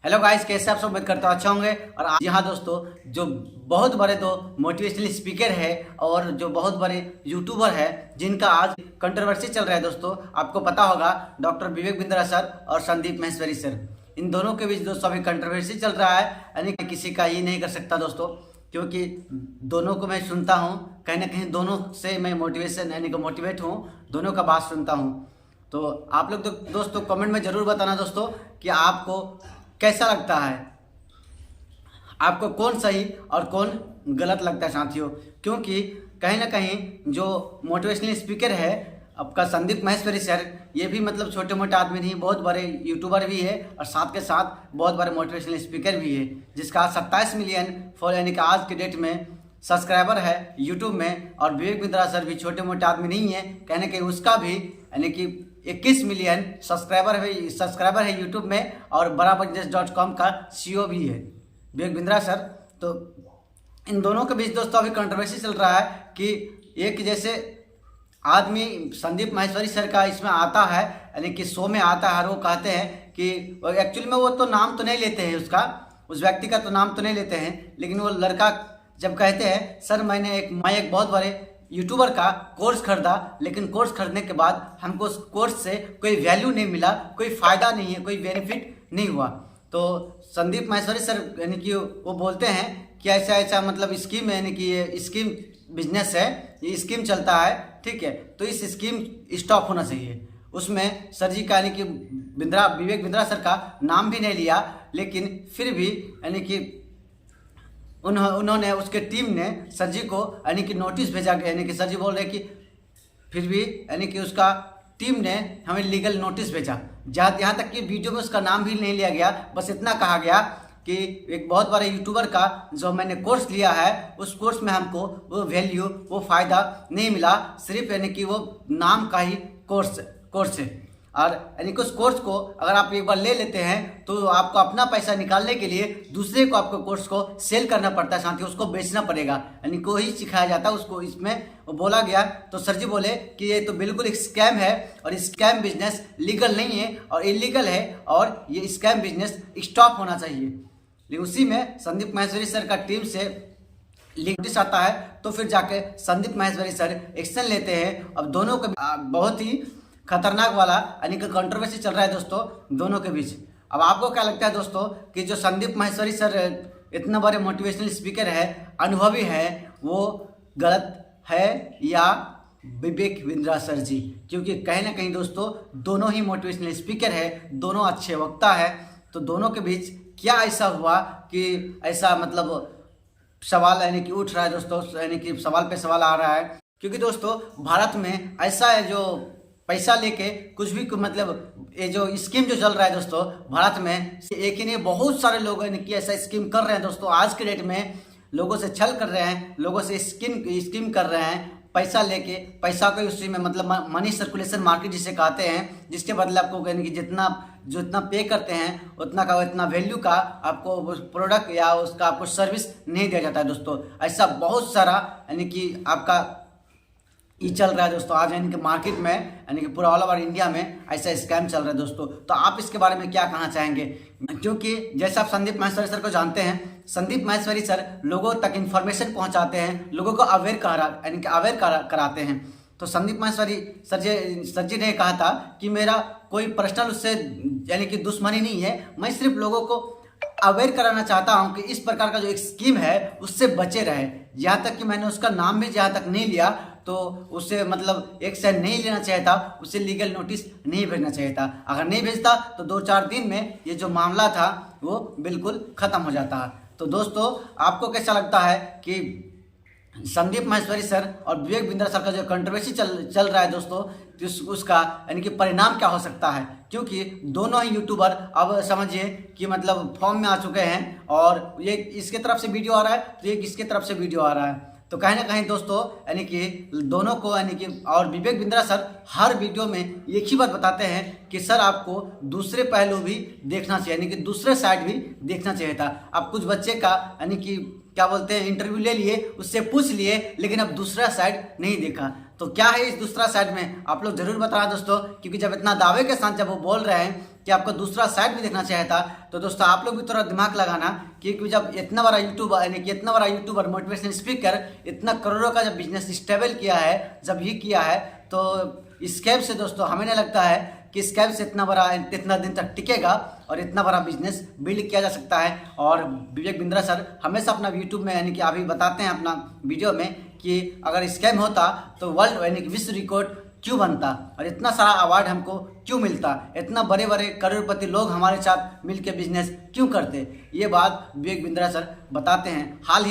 Hello guys, कैसे आप सब? उम्मीद करता हूँ अच्छा होंगे। और आज यहाँ दोस्तों जो बहुत बड़े दो मोटिवेशनल स्पीकर है और जो बहुत बड़े यूट्यूबर है जिनका आज कंट्रोवर्सी चल रहा है दोस्तों, आपको पता होगा डॉक्टर विवेक बिंद्रा सर और संदीप माहेश्वरी सर, इन दोनों के बीच दोस्तों अभी कंट्रोवर्सी चल रहा है। यानी किसी का ये नहीं कर सकता दोस्तों, क्योंकि दोनों को मैं सुनता हूँ, कहीं ना कहीं दोनों से मैं मोटिवेशन यानी कि मोटिवेट हूँ, दोनों का बात सुनता हूँ। तो आप लोग तो दोस्तों कमेंट में ज़रूर बताना दोस्तों कि आपको कैसा लगता है, आपको कौन सही और कौन गलत लगता है साथियों। क्योंकि कहीं ना कहीं जो मोटिवेशनल स्पीकर है आपका संदीप माहेश्वरी सर, ये भी मतलब छोटे मोटे आदमी नहीं, बहुत बड़े यूट्यूबर भी है और साथ के साथ बहुत बड़े मोटिवेशनल स्पीकर भी है, जिसका 27 मिलियन फॉलो यानी कि आज के डेट में सब्सक्राइबर है यूट्यूब में। और विवेक बिंद्रा सर भी छोटे मोटे आदमी नहीं है, कहने के उसका भी यानी कि 21 मिलियन सब्सक्राइबर है यूट्यूब में और barabusiness.com का CEO भी है विवेक बिंद्रा सर। तो इन दोनों के बीच दोस्तों अभी कंट्रोवर्सी चल रहा है कि एक जैसे आदमी संदीप माहेश्वरी सर का इसमें आता है यानी कि शो में आता है और वो कहते हैं कि एक्चुअली में वो तो नाम तो नहीं लेते हैं उसका, उस व्यक्ति का तो नाम तो नहीं लेते हैं, लेकिन वो लड़का जब कहते हैं सर मैं एक बहुत बड़े यूट्यूबर का कोर्स खरीदा, लेकिन कोर्स खरीदने के बाद हमको उस कोर्स से कोई वैल्यू नहीं मिला, कोई फ़ायदा नहीं है, कोई बेनिफिट नहीं हुआ। तो संदीप माहेश्वरी सर यानी कि वो बोलते हैं कि ऐसा ऐसा मतलब स्कीम है, यानी कि ये स्कीम बिजनेस है, ये स्कीम चलता है, ठीक है, तो इस स्कीम स्टॉप होना चाहिए। उसमें सर जी का यानी कि विवेक बिंद्रा सर का नाम भी नहीं लिया, लेकिन फिर भी यानी कि उन्होंने उसके टीम ने सर जी को यानी कि नोटिस भेजा गया, यानी कि सर जी बोल रहे कि फिर भी यानी कि उसका टीम ने हमें लीगल नोटिस भेजा, यहाँ तक कि वीडियो में उसका नाम भी नहीं लिया गया, बस इतना कहा गया कि एक बहुत बड़े यूट्यूबर का जो मैंने कोर्स लिया है उस कोर्स में हमको वो वैल्यू वो फ़ायदा नहीं मिला, सिर्फ यानी कि वो नाम का ही कोर्स है। और यानी कि उस कोर्स को अगर आप एक बार ले लेते हैं तो आपको अपना पैसा निकालने के लिए दूसरे को आपको कोर्स को सेल करना पड़ता है, साथ ही उसको बेचना पड़ेगा, यानी को ही सिखाया जाता है उसको। इसमें वो बोला गया तो सर जी बोले कि ये तो बिल्कुल एक स्कैम है और स्कैम बिजनेस लीगल नहीं है और इलीगल है और ये स्कैम बिजनेस स्टॉप होना चाहिए। लेकिन उसी में संदीप माहेश्वरी सर का टीम से नोटिस आता है, तो फिर जाके संदीप माहेश्वरी सर एक्शन लेते हैं। अब दोनों को बहुत ही खतरनाक वाला यानी कि कंट्रोवर्सी चल रहा है दोस्तों दोनों के बीच। अब आपको क्या लगता है दोस्तों कि जो संदीप माहेश्वरी सर इतना बड़े मोटिवेशनल स्पीकर है, अनुभवी है, वो गलत है या विवेक बिंद्रा सर जी? क्योंकि कहीं ना कहीं दोस्तों दोनों ही मोटिवेशनल स्पीकर है, दोनों अच्छे वक्ता है, तो दोनों के बीच क्या ऐसा हुआ कि ऐसा मतलब सवाल यानी कि उठ रहा है दोस्तों, यानी कि सवाल पे सवाल आ रहा है। क्योंकि दोस्तों भारत में ऐसा है जो पैसा लेके कुछ भी मतलब ये जो स्कीम जो चल रहा है दोस्तों भारत में, एक ही नहीं बहुत सारे लोग यानी कि ऐसा स्कीम कर रहे हैं दोस्तों। आज के डेट में लोगों से छल कर रहे हैं, लोगों से स्कीम कर रहे हैं, पैसा लेके पैसा को उसी में मतलब मनी सर्कुलेशन मार्केट जिसे कहते हैं, जिसके बदले आपको यानी कि जितना पे करते हैं उतना का इतना वैल्यू का आपको प्रोडक्ट या उसका आपको सर्विस नहीं दिया जाता है दोस्तों। ऐसा बहुत सारा यानी कि आपका ये चल रहा है दोस्तों आज यानी कि मार्केट में, यानी कि पूरा ऑल ओवर इंडिया में ऐसा स्कैम चल रहा है दोस्तों। तो आप इसके बारे में क्या कहना चाहेंगे? क्योंकि जैसे आप संदीप माहेश्वरी सर को जानते हैं, संदीप माहेश्वरी सर लोगों तक इन्फॉर्मेशन पहुंचाते हैं, लोगों को अवेयर कराते हैं। तो संदीप माहेश्वरी सर जी ने कहा था कि मेरा कोई पर्सनल उससे यानी कि दुश्मनी नहीं है, मैं सिर्फ लोगों को अवेयर कराना चाहता हूं कि इस प्रकार का जो एक स्कीम है उससे बचे रहे। यहाँ तक कि मैंने उसका नाम भी जहाँ तक नहीं लिया तो उससे मतलब एक साइड नहीं लेना चाहिए था, उसे लीगल नोटिस नहीं भेजना चाहिए था। अगर नहीं भेजता तो 2-4 दिन में ये जो मामला था वो बिल्कुल ख़त्म हो जाता। तो दोस्तों आपको कैसा लगता है कि संदीप माहेश्वरी सर और विवेक बिंद्रा सर का जो कंट्रोवर्सी चल रहा है दोस्तों, उसका यानी कि परिणाम क्या हो सकता है? क्योंकि दोनों ही यूट्यूबर अब समझिए कि मतलब फॉर्म में आ चुके हैं और ये इसके तरफ से वीडियो आ रहा है तो ये इसके तरफ से वीडियो आ रहा है। तो कहीं ना कहीं दोस्तों यानी कि दोनों को यानी कि और विवेक बिंद्रा सर हर वीडियो में एक ही बात बताते हैं कि सर आपको दूसरे पहलू भी देखना चाहिए, यानी कि दूसरे साइड भी देखना चाहिए था। आप कुछ बच्चे का यानी कि क्या बोलते हैं इंटरव्यू ले लिए, उससे पूछ लिए, लेकिन अब दूसरा साइड नहीं देखा। तो क्या है इस दूसरा साइड में आप लोग जरूर बताना दोस्तों, क्योंकि जब इतना दावे के साथ जब वो बोल रहे हैं कि आपको दूसरा साइड भी देखना चाहिए था। तो दोस्तों आप लोग भी थोड़ा दिमाग लगाना, क्योंकि जब इतना बड़ा यूट्यूबर यानी कि इतना बड़ा यूट्यूबर मोटिवेशनल स्पीकर इतना करोड़ों का जब बिजनेस स्टेबल किया है, जब ये किया है, तो स्कैम से दोस्तों हमें नहीं लगता है कि स्कैम से इतना दिन तक टिकेगा और इतना बड़ा बिजनेस बिल्ड किया जा सकता है। और विवेक बिंद्रा सर हमेशा अपना यूट्यूब में यानी कि अभी बताते हैं अपना वीडियो में कि अगर स्कैम होता तो वर्ल्ड यानी कि विश्व रिकॉर्ड क्यों बनता और इतना सारा अवार्ड हमको क्यों मिलता, इतना बड़े बड़े करोड़पति लोग हमारे साथ मिलकर बिजनेस क्यों करते। ये बात विवेक बिंद्रा सर बताते हैं। हाल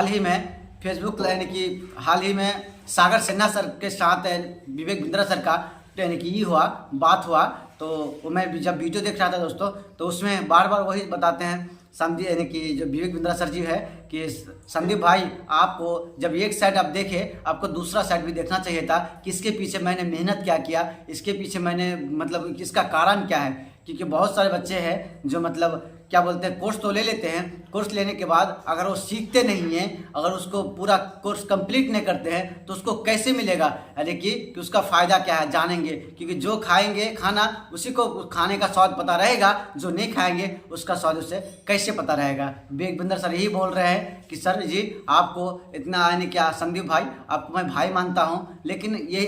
ही में फेसबुक यानी कि हाल ही में सागर सिन्हा सर के साथ विवेक बिंद्रा सर का यानी कि ये बात हुआ, तो मैं जब वीडियो देख रहा था दोस्तों, तो उसमें बार बार वही बताते हैं संदीप यानी कि जो विवेक बिंद्रा सर जी है कि संदीप भाई आपको जब एक साइड आप देखे, आपको दूसरा साइड भी देखना चाहिए था कि इसके पीछे मैंने मेहनत क्या किया, इसके पीछे मैंने मतलब इसका कारण क्या है। क्योंकि बहुत सारे बच्चे हैं जो मतलब क्या बोलते हैं कोर्स तो ले लेते हैं, कोर्स लेने के बाद अगर वो सीखते नहीं हैं, अगर उसको पूरा कोर्स कंप्लीट नहीं करते हैं तो उसको कैसे मिलेगा यानी कि उसका फ़ायदा क्या है जानेंगे। क्योंकि जो खाएंगे खाना उसी को खाने का स्वाद पता रहेगा, जो नहीं खाएंगे उसका स्वाद उसे कैसे पता रहेगा। विवेक बिंद्रा सर यही बोल रहे हैं कि सर जी आपको इतना यानी क्या संदीप भाई आपको मैं भाई मानता हूँ, लेकिन ये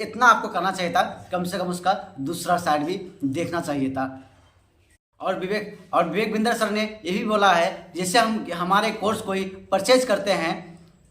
इतना आपको करना चाहिए था, कम से कम उसका दूसरा साइड भी देखना चाहिए था। और विवेक बिंद्रा सर ने ये भी बोला है जैसे हमारे कोर्स कोई परचेज करते हैं,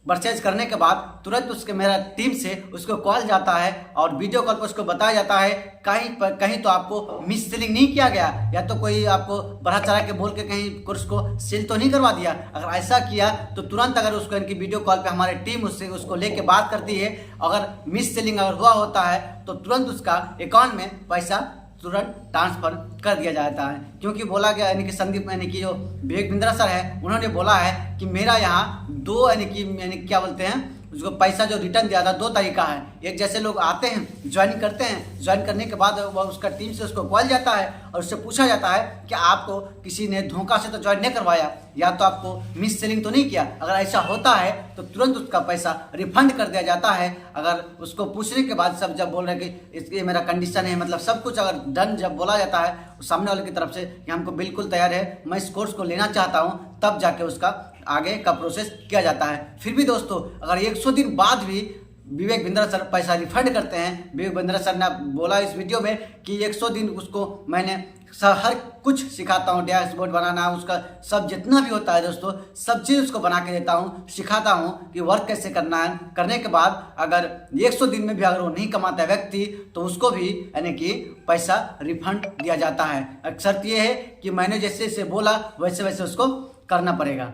परचेज करने के बाद तुरंत उसके मेरा टीम से उसको कॉल जाता है और वीडियो कॉल पर उसको बताया जाता है कहीं तो आपको मिस सेलिंग नहीं किया गया, या तो कोई आपको बढ़ा चढ़ा के बोल के कहीं कोर्स को सेल तो नहीं करवा दिया। अगर ऐसा किया तो तुरंत अगर उसको इनकी वीडियो कॉल पे हमारी टीम उसको लेके बात करती है, अगर मिस सेलिंग अगर हुआ होता है तो तुरंत उसका अकाउंट में पैसा तुरंत ट्रांसफर कर दिया जाता है। क्योंकि बोला गया यानी कि संदीप यानी कि जो विवेक बिंद्रा सर है उन्होंने बोला है कि मेरा यहाँ दो यानी क्या बोलते हैं उसको पैसा जो रिटर्न दिया था, दो तरीका है। एक जैसे लोग आते हैं ज्वाइन करते हैं, ज्वाइन करने के बाद वह उसका टीम से उसको कॉल जाता है और उससे पूछा जाता है कि आपको किसी ने धोखा से तो ज्वाइन नहीं करवाया, या तो आपको मिस सेलिंग तो नहीं किया। अगर ऐसा होता है तो तुरंत उसका पैसा रिफंड कर दिया जाता है। अगर उसको पूछने के बाद सब जब बोल रहे हैं कि इसके मेरा कंडीशन है, मतलब सब कुछ अगर डन जब बोला जाता है सामने वाले की तरफ से कि हमको बिल्कुल तैयार है, मैं इस कोर्स को लेना चाहता हूँ, तब जाके उसका आगे का प्रोसेस किया जाता है। फिर भी दोस्तों अगर 100 दिन बाद भी विवेक बिंद्रा सर पैसा रिफंड करते हैं, विवेक बिंद्रा सर ने बोला इस वीडियो में कि 100 दिन उसको मैंने हर कुछ सिखाता हूँ, डैशबोर्ड बनाना, उसका सब जितना भी होता है दोस्तों सब चीज़ उसको बना के देता हूँ, सिखाता हूँ कि वर्क कैसे करना है। करने के बाद अगर 100 दिन में भी अगर वो नहीं कमाता है व्यक्ति तो उसको भी यानी कि पैसा रिफंड दिया जाता है। शर्त ये है कि मैंने जैसे जैसे बोला वैसे वैसे उसको करना पड़ेगा,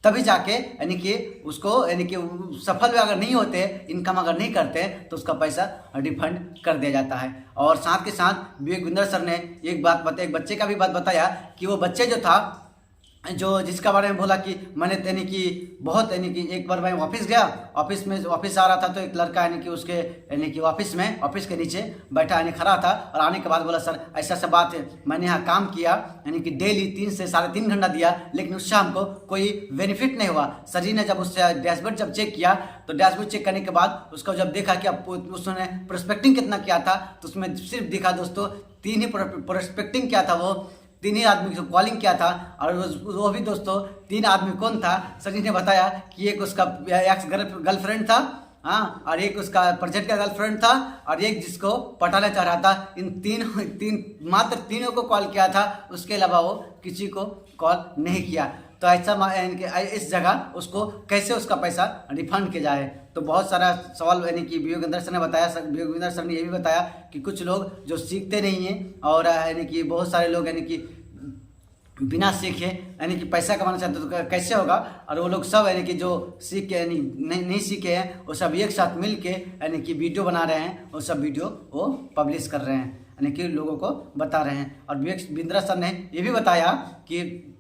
तभी जाके यानी कि उसको यानी कि सफल अगर नहीं होते, इनकम अगर नहीं करते तो उसका पैसा रिफंड कर दिया जाता है। और साथ के साथ विवेक बिंद्रा सर ने एक बच्चे का भी बात बताया कि वो बच्चे जो था जिसका बारे में बोला कि मैंने यानी कि बहुत यानी कि एक बार मैं ऑफिस गया, ऑफिस आ रहा था तो एक लड़का यानी कि उसके यानी कि ऑफिस के नीचे बैठा यानी खड़ा था और आने के बाद बोला सर ऐसा बात है, मैंने यहाँ काम किया यानी कि डेली 3 से 3.5 घंटा दिया, लेकिन उससे हमको कोई बेनिफिट नहीं हुआ। सर जी ने जब उससे डैशबोर्ड जब चेक किया तो डैशबोर्ड चेक करने के बाद उसको जब देखा कि अब उसने प्रोस्पेक्टिंग कितना किया था तो उसमें सिर्फ दिखा दोस्तों 3 ही प्रोस्पेक्टिंग किया था, वो 3 ही आदमी को कॉलिंग किया था। और वो भी दोस्तों 3 आदमी कौन था, सर जी ने बताया कि एक उसका एक्स गर्लफ्रेंड था, हाँ, और एक उसका प्रोजेक्ट का गर्लफ्रेंड था और एक जिसको पटाना चाह रहा था। इन मात्र तीनों को कॉल किया था, उसके अलावा वो किसी को कॉल नहीं किया। तो ऐसा इस जगह उसको कैसे उसका पैसा रिफंड किया जाए। तो बहुत सारा सवाल यानी कि विवेक बिंद्रा सर ने बताया। विवेक बिंद्रा सर ने ये भी बताया कि कुछ लोग जो सीखते नहीं हैं और यानी कि बहुत सारे लोग यानी कि बिना सीखे यानी कि पैसा कमाना चाहते तो कैसे होगा, और वो लोग सब यानी कि जो सीख के यानी नहीं सीखे हैं वो सब एक साथ मिल के यानी कि वीडियो बना रहे हैं, वो सब वीडियो वो पब्लिश कर रहे हैं यानी कि लोगों को बता रहे हैं। और विवेक बिंद्रा सर ने ये भी बताया कि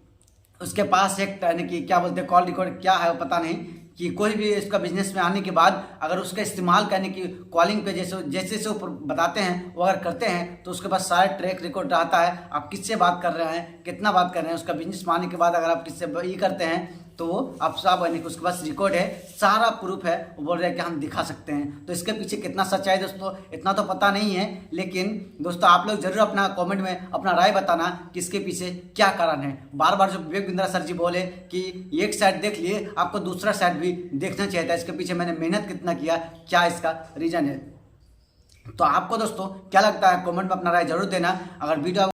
उसके पास एक यानी कि क्या बोलते हैं कॉल रिकॉर्ड क्या है वो पता नहीं, कि कोई भी इसका बिजनेस में आने के बाद अगर उसका इस्तेमाल करने की कॉलिंग पे जैसे ऊपर बताते हैं वो अगर करते हैं तो उसके पास सारा ट्रैक रिकॉर्ड रहता है, आप किससे बात कर रहे हैं, कितना बात कर रहे हैं। उसका बिजनेस में आने के बाद अगर आप किससे ये करते हैं तो वो आप सब यानी कि उसके पास रिकॉर्ड है, सारा प्रूफ है, वो बोल रहे हैं कि हम दिखा सकते हैं। तो इसके पीछे कितना सच्चाई है दोस्तों इतना तो पता नहीं है, लेकिन दोस्तों आप लोग जरूर अपना कमेंट में अपना राय बताना कि इसके पीछे क्या कारण है। बार बार जो विवेक बिंद्रा सर जी बोले कि एक साइड देख लिए, आपको दूसरा साइड भी देखना चाहिए था, इसके पीछे मैंने मेहनत कितना किया, क्या इसका रीजन है। तो आपको दोस्तों क्या लगता है, कमेंट में अपना राय जरूर देना। अगर वीडियो